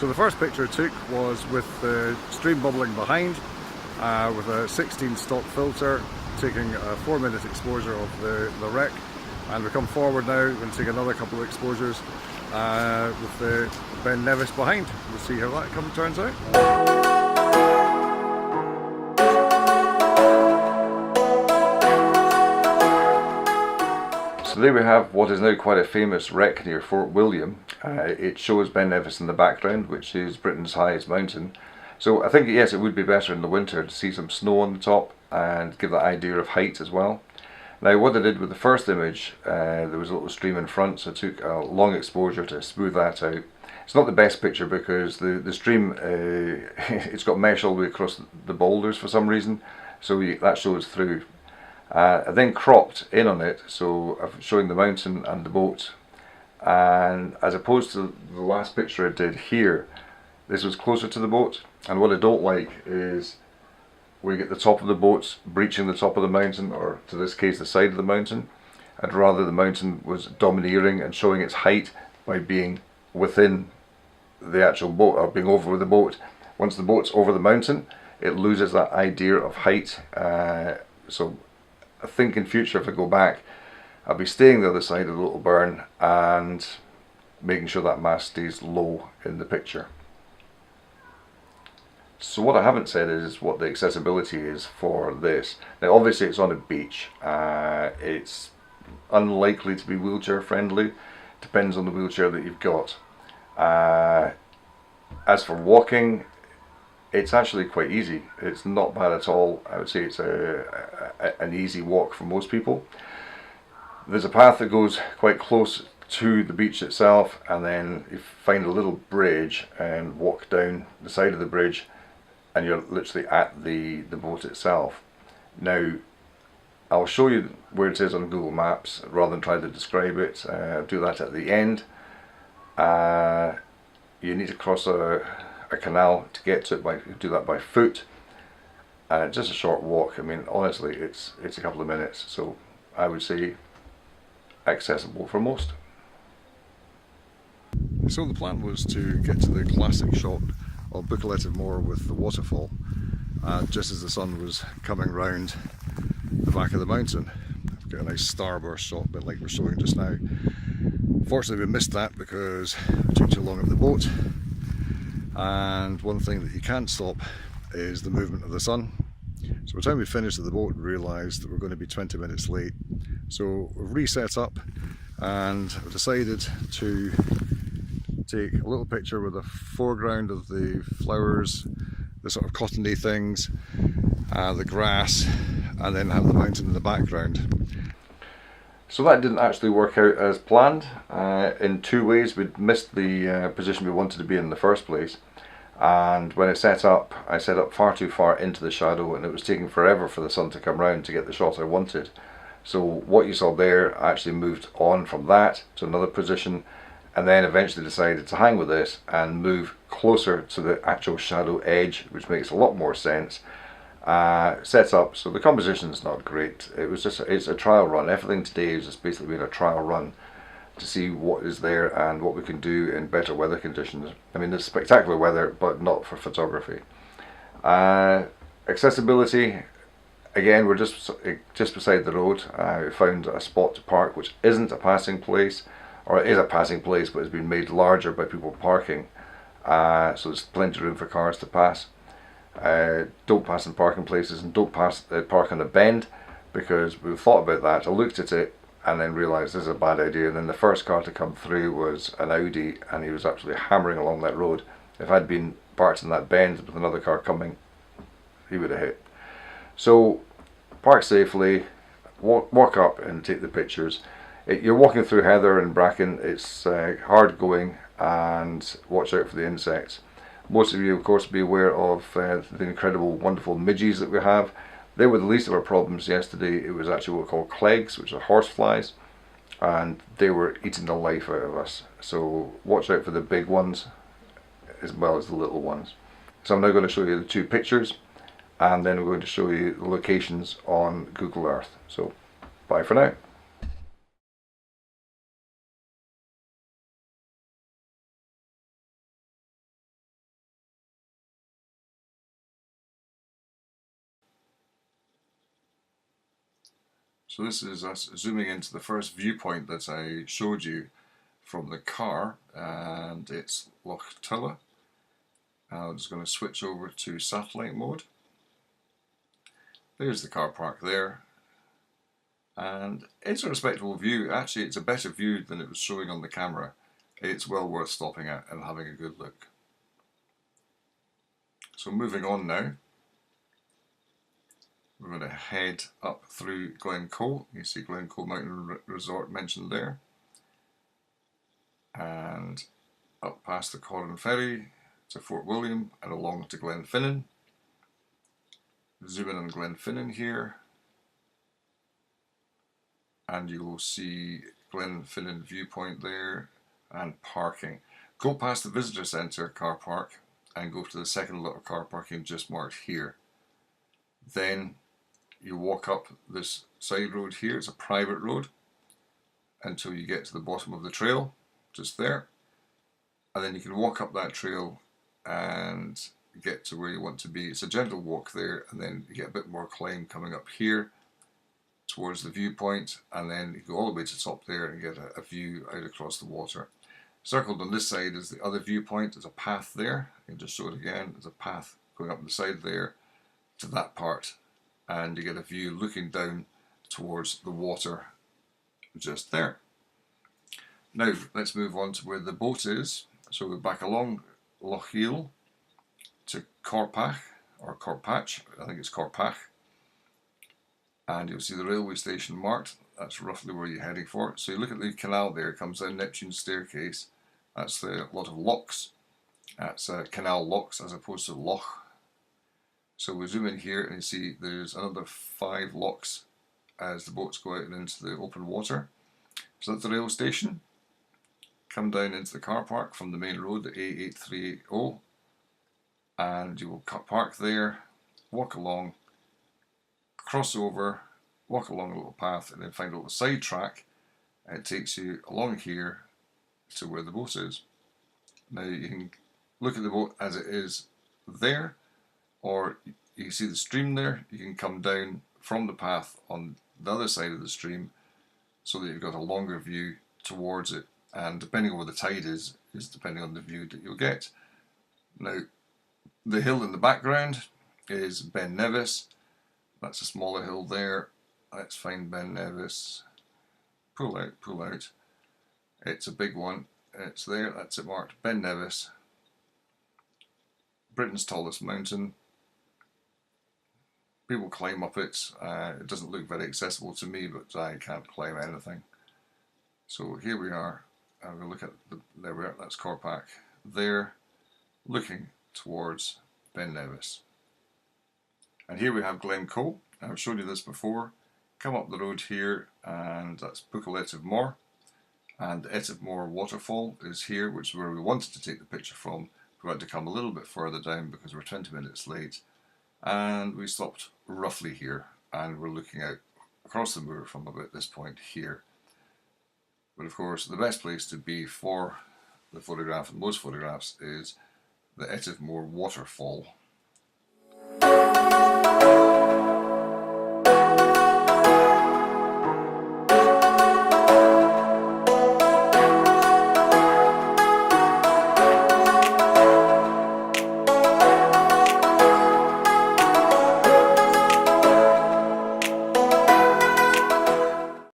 So the first picture I took was with the stream bubbling behind, with a 16 stop filter, taking a 4-minute exposure of the wreck. And we come forward now, we're going to take another couple of exposures with the Ben Nevis behind. We'll see how that turns out. So there we have what is now quite a famous wreck near Fort William. It shows Ben Nevis in the background, which is Britain's highest mountain. So I think, yes, it would be better in the winter to see some snow on the top and give that idea of height as well. Now what I did with the first image, there was a little stream in front, so I took a long exposure to smooth that out. It's not the best picture because the stream, it's got mesh all the way across the boulders for some reason, so that shows through. I then cropped in on it, so I'm showing the mountain and the boat, and as opposed to the last picture I did here, this was closer to the boat. And what I don't like is we get the top of the boat breaching the top of the mountain, or to this case the side of the mountain. I'd rather the mountain was domineering and showing its height by being within the actual boat, or being over the boat. Once the boat's over the mountain, it loses that idea of height. So I think in future, if I go back, I'll be staying the other side of the little burn and making sure that mast stays low in the picture. So what I haven't said is what the accessibility is for this. Now obviously it's on a beach. It's unlikely to be wheelchair friendly. Depends on the wheelchair that you've got. As for walking, it's actually quite easy. It's not bad at all. I would say it's an easy walk for most people. There's a path that goes quite close to the beach itself, and then you find a little bridge and walk down the side of the bridge, and you're literally at the boat itself. Now I'll show you where it is on Google Maps rather than try to describe it. I'll do that at the end. You need to cross a canal to get to it. Do that by foot. Just a short walk. I mean, honestly, it's a couple of minutes, so I would say accessible for most. So the plan was to get to the classic shot of Buccleuch Moor with the waterfall, just as the sun was coming round the back of the mountain. I've got a nice starburst shot, a bit like we're showing just now. Fortunately we missed that because it took too long of the boat, and one thing that you can't stop is the movement of the sun. So by the time we finished at the boat, we realised that we're going to be 20 minutes late. So we've reset up and I've decided to take a little picture with a foreground of the flowers, the sort of cottony things, the grass, and then have the mountain in the background. So that didn't actually work out as planned. In two ways. We'd missed the position we wanted to be in the first place, and when I set up far too far into the shadow, and it was taking forever for the sun to come round to get the shot I wanted. So what you saw there, I actually moved on from that to another position, and then eventually decided to hang with this and move closer to the actual shadow edge, which makes a lot more sense. Set up, so the composition is not great. It's a trial run. Everything today is just basically been a trial run to see what is there and what we can do in better weather conditions. I mean, it's spectacular weather, but not for photography. Accessibility, again, we're just beside the road. We found a spot to park which isn't a passing place, or it is a passing place but has been made larger by people parking, so there's plenty of room for cars to pass. Don't pass in parking places, and don't park on a bend, because we've thought about that. I looked at it and then realised this is a bad idea, and then the first car to come through was an Audi, and he was absolutely hammering along that road. If I'd been parked in that bend with another car coming, he would have hit. So park safely, walk up and take the pictures. You're walking through heather and bracken. It's hard going, and watch out for the insects. Most of you, of course, be aware of the incredible, wonderful midges that we have. They were the least of our problems yesterday. It was actually what we call clegs, which are horseflies, and they were eating the life out of us. So watch out for the big ones as well as the little ones. So I'm now going to show you the two pictures, and then we're going to show you the locations on Google Earth. So bye for now. So this is us zooming into the first viewpoint that I showed you from the car, and it's Loch Tulla. I'm just going to switch over to satellite mode. There's the car park there, and it's a respectable view. Actually, it's a better view than it was showing on the camera. It's well worth stopping at and having a good look. So moving on now, we're going to head up through Glen Coe. You see Glen Coe Mountain Resort mentioned there, and up past the Corran Ferry to Fort William and along to Glenfinnan. Zoom in on Glenfinnan here, and you will see Glenfinnan viewpoint there and parking. Go past the visitor centre car park and go to the second little car parking just marked here. Then you walk up this side road here. It's a private road until you get to the bottom of the trail, just there, and then you can walk up that trail and get to where you want to be. It's a gentle walk there, and then you get a bit more climb coming up here towards the viewpoint, and then you go all the way to the top there and get a view out across the water. Circled on this side is the other viewpoint. There's a path there. I can just show it again. There's a path going up the side there to that part, and you get a view looking down towards the water just there. Now let's move on to where the boat is. So we're back along Loch Eel to Corpach, or Corpach, I think it's Corpach, and you'll see the railway station marked. That's roughly where you're heading for. So you look at the canal there, it comes down Neptune's Staircase. That's a lot of locks. That's canal locks as opposed to loch. So we zoom in here and you see there's another 5 locks as the boats go out and into the open water. So that's the rail station. Come down into the car park from the main road, the A8380, and you will park there, walk along, cross over, walk along a little path, and then find a little side track, and it takes you along here to where the boat is. Now you can look at the boat as it is there, or you can see the stream there. You can come down from the path on the other side of the stream so that you've got a longer view towards it, and depending on where the tide is depending on the view that you'll get. Now the hill in the background is Ben Nevis. That's a smaller hill there. Let's find Ben Nevis. Pull out, pull out. It's a big one. It's there, that's it marked. Ben Nevis. Britain's tallest mountain. People climb up it. It doesn't look very accessible to me, but I can't climb anything. So here we are. We'll look at there we are. That's Corpach. There, looking towards Ben Nevis. And here we have Glen Coe. I've shown you this before. Come up the road here, and that's Buccleuch Moor. And the Etive Moor waterfall is here, which is where we wanted to take the picture from. We had to come a little bit further down because we're 20 minutes late. And we stopped roughly here, and we're looking out across the moor from about this point here. But of course, the best place to be for the photograph and most photographs is the Etive Moor waterfall.